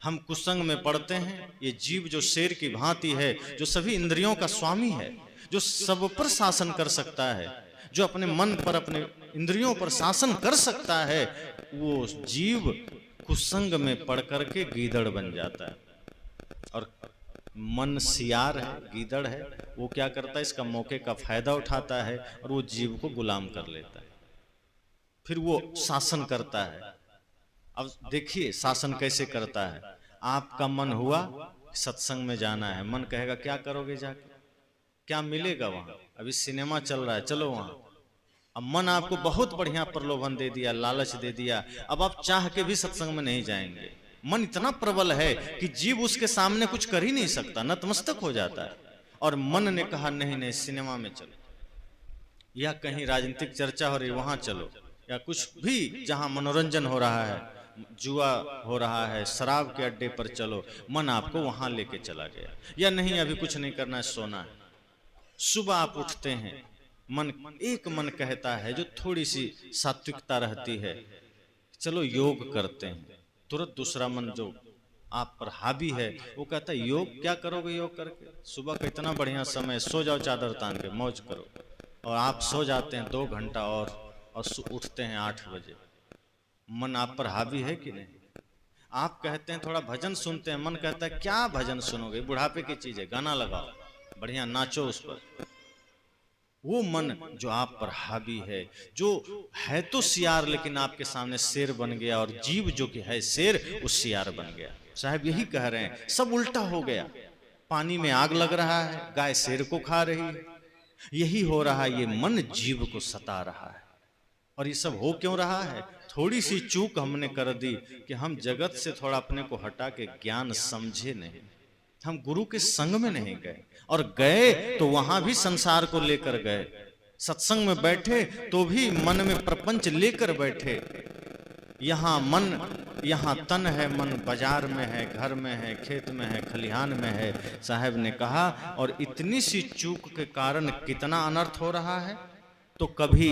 हम कुसंग में पड़ते हैं। ये जीव जो शेर की भांति है, जो सभी इंद्रियों का स्वामी है, जो सब पर शासन कर सकता है, जो अपने मन पर, अपने इंद्रियों पर शासन कर सकता है, वो जीव कुसंग में पड़ करके गीदड़ बन जाता है। और मन सियार है, गीदड़ है, वो क्या करता है, इसका मौके का फायदा उठाता है और वो जीव को गुलाम कर लेता है, फिर वो शासन करता है। अब देखिए शासन कैसे करता है। आपका मन हुआ सत्संग में जाना है, मन कहेगा क्या करोगे जाके, क्या मिलेगा वहां, अभी सिनेमा चल रहा है, चलो वहां। अब मन आपको बहुत बढ़िया प्रलोभन दे दिया, लालच दे दिया, अब आप चाह के भी सत्संग में नहीं जाएंगे। मन इतना प्रबल है कि जीव उसके सामने कुछ कर ही नहीं सकता, नतमस्तक हो जाता है। और मन ने कहा नहीं नहीं, सिनेमा में चलो, या कहीं राजनीतिक चर्चा हो रही वहां चलो, या कुछ भी जहां मनोरंजन हो रहा है, जुआ हो रहा है, शराब के अड्डे पर चलो, मन आपको वहां लेके चला गया। या नहीं अभी कुछ नहीं करना है, सोना है। सुबह आप उठते हैं, एक मन कहता है जो थोड़ी सी सात्विकता रहती है, चलो योग करते हैं। तुरंत दूसरा मन जो आप पर हावी है वो कहता है योग क्या करोगे, योग करके, सुबह का इतना बढ़िया समय, सो जाओ चादर तान के, मौज करो। और आप सो जाते हैं 2 घंटा और उठते हैं 8 बजे। मन आप पर हावी है कि नहीं। आप कहते हैं थोड़ा भजन सुनते हैं, मन कहता है क्या भजन सुनोगे, बुढ़ापे की चीज है, गाना लगाओ, बढ़िया नाचो उस पर। वो मन जो आप पर हावी है, जो है तो सियार लेकिन आपके सामने शेर बन गया, और जीव जो कि है शेर वो सियार बन गया। साहब यही कह रहे हैं, सब उल्टा हो गया। पानी में आग लग रहा है, गाय शेर को खा रही है, यही हो रहा है। ये मन जीव को सता रहा है। और ये सब हो क्यों रहा है, थोड़ी सी चूक हमने कर दी कि हम जगत से थोड़ा अपने को हटा के ज्ञान समझे नहीं, हम गुरु के संग में नहीं गए, और गए तो वहां भी संसार को लेकर गए। सत्संग में बैठे तो भी मन में प्रपंच लेकर बैठे। यहाँ मन, यहाँ तन है, मन बाजार में है, घर में है, खेत में है, खलिहान में है। साहब ने कहा, और इतनी सी चूक के कारण कितना अनर्थ हो रहा है। तो कभी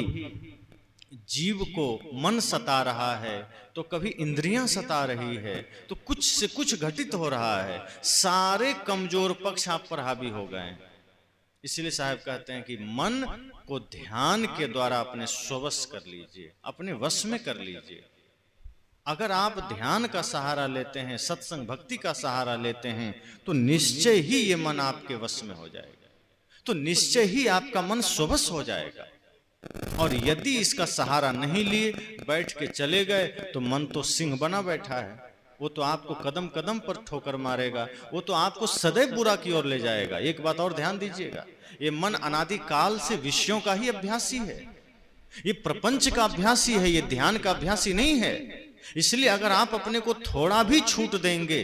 जीव को मन सता रहा है, तो कभी इंद्रियां सता रही है, तो कुछ से कुछ घटित हो रहा है। सारे कमजोर पक्ष आप पर हावी हो गए। इसलिए साहब कहते हैं कि मन को ध्यान के द्वारा अपने स्ववश कर लीजिए, अपने वश में कर लीजिए। अगर आप ध्यान का सहारा लेते हैं, सत्संग भक्ति का सहारा लेते हैं, तो निश्चय ही ये मन आपके वश में हो जाएगा, तो निश्चय ही आपका मन स्ववश हो जाएगा। और यदि इसका सहारा नहीं लिए, बैठ के चले गए, तो मन तो सिंह बना बैठा है, वो तो आपको कदम कदम पर ठोकर मारेगा, वो तो आपको सदैव बुरा की ओर ले जाएगा। एक बात और ध्यान दीजिएगा, ये मन अनादि काल से विषयों का ही अभ्यासी है, ये प्रपंच का अभ्यासी है, ये ध्यान का अभ्यासी नहीं है। इसलिए अगर आप अपने को थोड़ा भी छूट देंगे,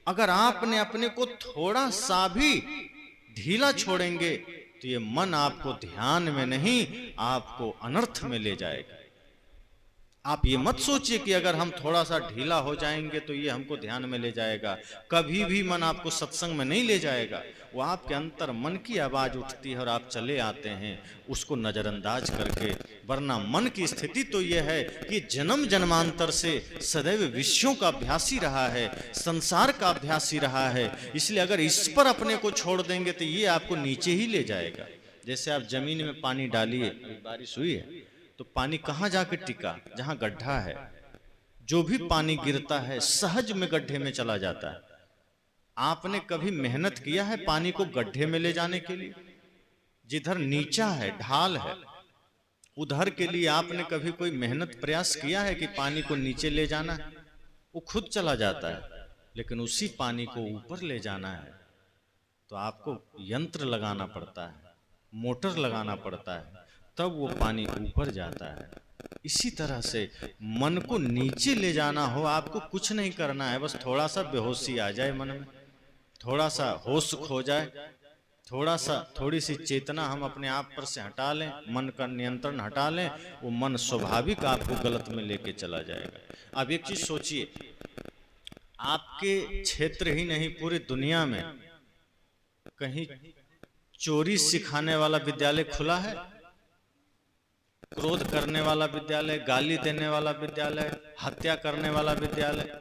अगर आपने अपने को थोड़ा सा भी ढीला छोड़ेंगे, तो ये मन आपको ध्यान में नहीं, आपको अनर्थ में ले जाएगा। आप ये मत सोचिए कि अगर हम थोड़ा सा ढीला हो जाएंगे तो ये हमको ध्यान में ले जाएगा। कभी भी मन आपको सत्संग में नहीं ले जाएगा। वो आपके अंतर मन की आवाज उठती है और आप चले आते हैं उसको नजरअंदाज करके। वरना मन की स्थिति तो यह है कि जन्म जन्मांतर से सदैव विषयों का अभ्यासी रहा है, संसार का अभ्यासी रहा है। इसलिए अगर इस पर अपने को छोड़ देंगे तो ये आपको नीचे ही ले जाएगा। जैसे आप जमीन में पानी डालिए, बारिश हुई है तो पानी कहाँ जाके टिका, जहां गड्ढा है। जो भी पानी गिरता है सहज में गड्ढे में चला जाता है। आपने कभी मेहनत किया है पानी को गड्ढे में ले जाने के लिए? जिधर नीचा है, ढाल है, उधर के लिए आपने कभी कोई मेहनत प्रयास किया है कि पानी को नीचे ले जाना है? वो खुद चला जाता है। लेकिन उसी पानी को ऊपर ले जाना है तो आपको यंत्र लगाना पड़ता है, मोटर लगाना पड़ता है, तब वो पानी ऊपर जाता है। इसी तरह से मन को नीचे ले जाना हो, आपको कुछ नहीं करना है, बस थोड़ा सा बेहोशी आ जाए मन में, थोड़ा सा होश खो जाए, थोड़ी सी चेतना हम अपने आप पर से हटा लें, मन का नियंत्रण हटा लें, वो मन स्वाभाविक आपको गलत में लेके चला जाएगा। अब एक चीज सोचिए, आपके क्षेत्र ही नहीं पूरी दुनिया में कहीं चोरी सिखाने वाला विद्यालय खुला है? क्रोध करने वाला विद्यालय, गाली देने वाला विद्यालय, हत्या करने वाला विद्यालय?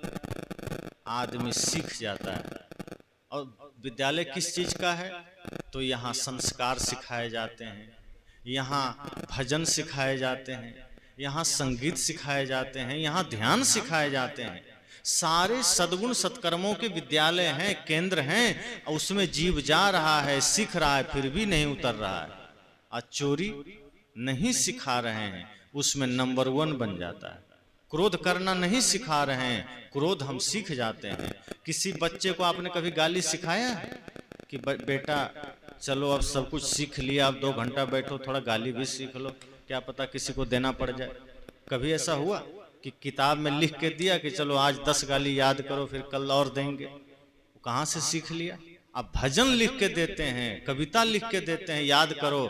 आदमी सीख जाता है। और विद्यालय किस चीज का है? तो यहाँ संस्कार सिखाए जाते हैं, यहाँ भजन सिखाए जाते हैं, यहाँ संगीत सिखाए जाते हैं, यहाँ ध्यान सिखाए जाते हैं। सारे सद्गुण सत्कर्मों के विद्यालय हैं, केंद्र हैं। उसमें जीव जा रहा है, सीख रहा है, फिर भी नहीं उतर रहा है। आज चोरी नहीं सिखा रहे हैं, उसमें नंबर 1 बन जाता है। क्रोध करना नहीं सिखा रहे हैं, क्रोध हम सीख जाते हैं। किसी बच्चे को आपने कभी गाली सिखाया है कि बेटा चलो अब सब कुछ सीख लिया, अब 2 घंटा बैठो, थोड़ा गाली भी सीख लो, क्या पता किसी को देना पड़ जाए। कभी ऐसा हुआ कि किताब में लिख के दिया कि चलो आज 10 गाली याद करो, फिर कल और देंगे? वो कहाँ से सीख लिया? अब भजन लिख के देते हैं, कविता लिख के देते हैं, याद करो,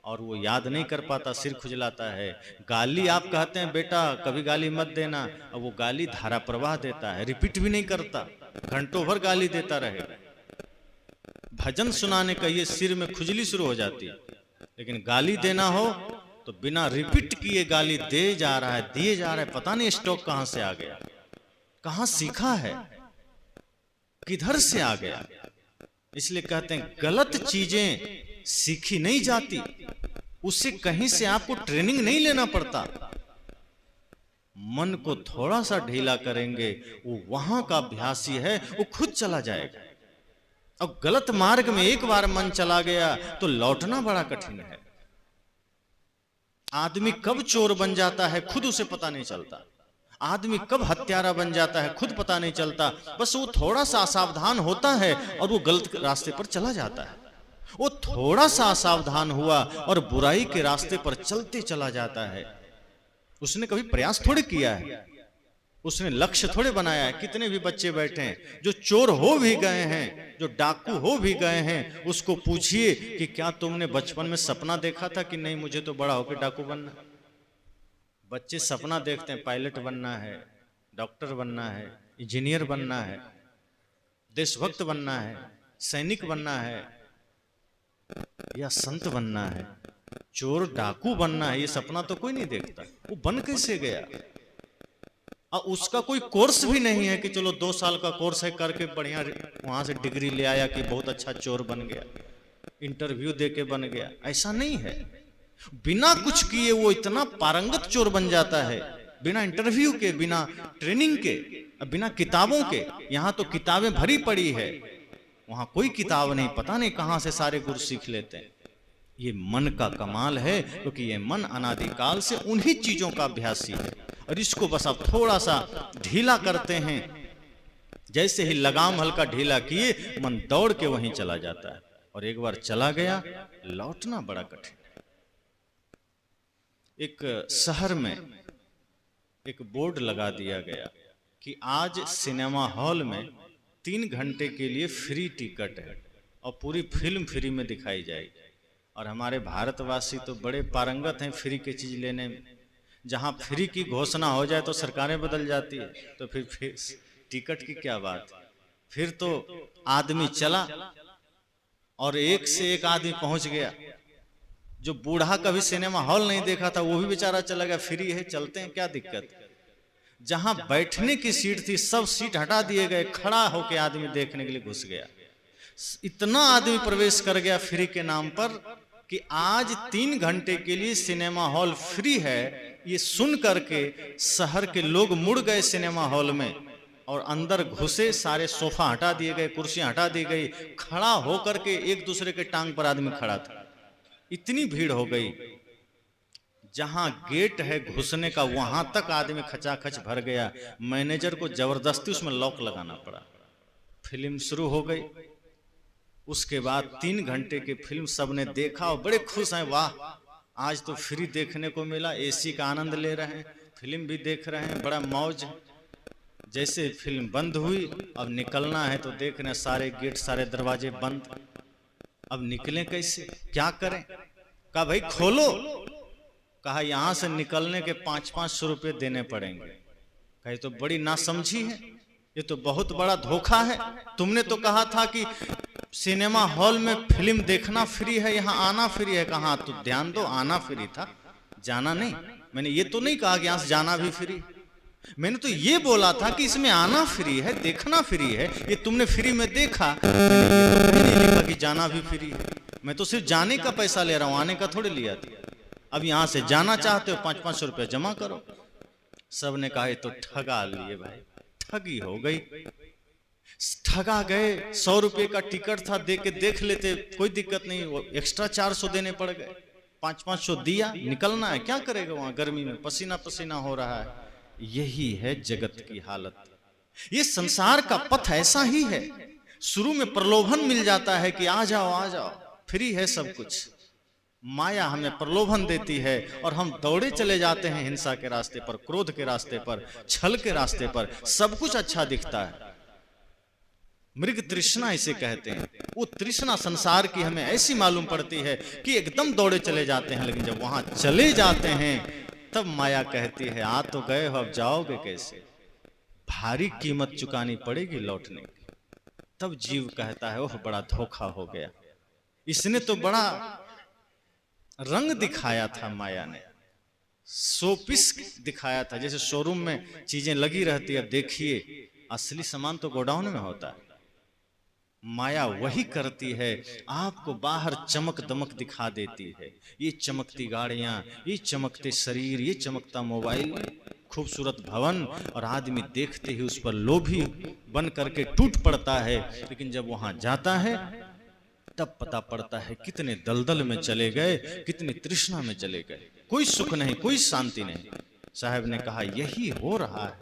और वो याद नहीं कर पाता, सिर खुजलाता है। गाली आप कहते हैं बेटा कभी गाली मत देना, अब वो गाली धारा प्रवाह देता है, रिपीट भी नहीं करता, घंटों भर गाली देता रहेगा। भजन सुनाने का ये सिर में खुजली शुरू हो जाती है, लेकिन गाली देना हो तो बिना रिपीट किए गाली दे जा रहा है, दिए जा रहा है। पता नहीं स्टॉक कहां से आ गया, कहां सीखा है, किधर से आ गया। इसलिए कहते हैं गलत चीजें सीखी नहीं जाती, उससे कहीं से आपको ट्रेनिंग नहीं लेना पड़ता। मन को थोड़ा सा ढीला करेंगे, वो वहां का अभ्यासी है, वो खुद चला जाएगा। अब गलत मार्ग में एक बार मन चला गया तो लौटना बड़ा कठिन है। आदमी कब चोर बन जाता है खुद उसे पता नहीं चलता, आदमी कब हत्यारा बन जाता है खुद पता नहीं चलता। बस वो थोड़ा सा असावधान होता है और वो गलत रास्ते पर चला जाता है। वो थोड़ा सा असावधान हुआ और बुराई के रास्ते पर चलते चला जाता है। उसने कभी प्रयास थोड़े किया है, उसने लक्ष्य थोड़े बनाया है। कितने भी बच्चे बैठे हैं जो चोर हो भी गए हैं, जो डाकू हो भी गए हैं, उसको पूछिए कि क्या तुमने बचपन में सपना देखा था कि नहीं मुझे तो बड़ा होकर डाकू बनना। बच्चे सपना देखते हैं, पायलट बनना है, डॉक्टर बनना है, इंजीनियर बनना है, देशभक्त बनना है, सैनिक बनना है या संत बनना है। चोर डाकू बनना है ये सपना तो कोई नहीं देखता। वो बन कैसे गया? और उसका कोई कोर्स भी नहीं है कि चलो 2 साल का कोर्स है करके बढ़िया वहां से डिग्री ले आया कि बहुत अच्छा चोर बन गया, इंटरव्यू दे के बन गया। ऐसा नहीं है। बिना कुछ किए वो इतना पारंगत चोर बन जाता है, बिना इंटरव्यू के, बिना ट्रेनिंग के, बिना किताबों के। यहाँ तो किताबें भरी पड़ी है, वहां कोई किताब नहीं, पता नहीं कहां से सारे गुरु सीख लेते हैं। ये मन का कमाल है, क्योंकि ये मन अनादिकाल से उन्हीं चीजों का अभ्यासी है। और इसको बस आप थोड़ा सा ढीला करते हैं, जैसे ही लगाम हल्का ढीला किए मन दौड़ के वहीं चला जाता है। और एक बार चला गया लौटना बड़ा कठिन है। एक शहर में एक बोर्ड लगा दिया गया कि आज सिनेमा हॉल में 3 घंटे के लिए फ्री टिकट है और पूरी फिल्म फ्री में दिखाई जाएगी। और हमारे भारतवासी तो बड़े पारंगत हैं फ्री की चीज लेने में। जहां फ्री की घोषणा हो जाए तो सरकारें बदल जाती है, तो फिर टिकट की क्या बात। फिर तो आदमी चला और एक से एक आदमी पहुंच गया। जो बूढ़ा कभी सिनेमा हॉल नहीं देखा था वो भी बेचारा चला गया, फ्री है चलते हैं, क्या दिक्कत। जहां बैठने की सीट थी सब सीट हटा दिए गए, खड़ा होकर आदमी देखने के लिए घुस गया। इतना आदमी प्रवेश कर गया फ्री के नाम पर कि आज 3 घंटे के लिए सिनेमा हॉल फ्री है। ये सुन करके शहर के लोग मुड़ गए सिनेमा हॉल में और अंदर घुसे। सारे सोफा हटा दिए गए, कुर्सियां हटा दी गई, खड़ा होकर के एक दूसरे के टांग पर आदमी खड़ा था। इतनी भीड़ हो गई, जहां गेट है घुसने का वहां तक आदमी खचाखच भर गया। मैनेजर को जबरदस्ती उसमें लॉक लगाना पड़ा। फिल्म शुरू हो गई। उसके बाद 3 घंटे की फिल्म सबने देखा और बड़े खुश हैं, वाह आज तो फ्री देखने को मिला, एसी का आनंद ले रहे हैं, फिल्म भी देख रहे हैं, बड़ा मौज। जैसे फिल्म बंद हुई, अब निकलना है तो देख रहे हैं सारे गेट सारे दरवाजे बंद। अब निकलें कैसे, क्या करें। कहा भाई खोलो। कहा यहां से निकलने के 500-500 रुपये देने पड़ेंगे। कहा तो बड़ी नासमझी है, ये तो बहुत बड़ा धोखा है। तुमने तो कहा था कि सिनेमा हॉल में फिल्म देखना फ्री है, यहाँ आना फ्री है। कहा तो ध्यान दो, आना फ्री था, जाना नहीं। मैंने ये तो नहीं कहा कि यहाँ से जाना भी फ्री। मैंने तो ये बोला था कि इसमें आना फ्री है, देखना फ्री है। ये तुमने फ्री में देखा, मैंने ये तो कहीं नहीं लिखा कि जाना भी फ्री है। मैं तो सिर्फ जाने का पैसा ले रहा हूं, आने का थोड़े लिया था। अब यहां से जाना चाहते हो 500-500 रुपया जमा करो। सब ने कहा ये तो ठगा लिए भाई, ठगी हो गई। ठगा गए। 100 रुपये का टिकट था, दे के देख लेते, कोई दिक्कत नहीं। वो एक्स्ट्रा 400 देने पड़ गए। 500-500 दिया, निकलना है, क्या करेगा वहां गर्मी में, पसीना पसीना हो रहा है। यही है जगत की हालत। ये संसार का पथ ऐसा ही है। शुरू में प्रलोभन मिल जाता है कि आ जाओ आ जाओ, फ्री है सब कुछ। माया हमें प्रलोभन देती है और हम दौड़े चले जाते हैं हिंसा के रास्ते पर, क्रोध के रास्ते पर, छल के रास्ते पर। सब कुछ अच्छा दिखता है। मृग तृष्णा इसे कहते हैं। वो तृष्णा संसार की हमें ऐसी मालूम पड़ती है कि एकदम दौड़े चले जाते हैं, लेकिन जब वहां चले जाते हैं तब माया कहती है आ तो गए हो, अब जाओगे कैसे? भारी कीमत चुकानी पड़ेगी लौटने की। तब जीव कहता है ओह बड़ा धोखा हो गया। इसने तो बड़ा रंग दिखाया था, माया ने शोपीस दिखाया था। जैसे शोरूम में चीजें लगी रहती है, देखिए असली सामान तो गोडाउन में होता है। माया वही करती है, आपको बाहर चमक दमक दिखा देती है। ये चमकती गाड़ियां, ये चमकते शरीर, ये चमकता मोबाइल, खूबसूरत भवन, और आदमी देखते ही उस पर लोभी बन करके टूट पड़ता है। लेकिन जब वहां जाता है तब पता पड़ता है कितने दलदल में चले गए, कितनी तृष्णा में चले गए। कोई सुख नहीं, कोई शांति नहीं। साहब ने कहा यही हो रहा है।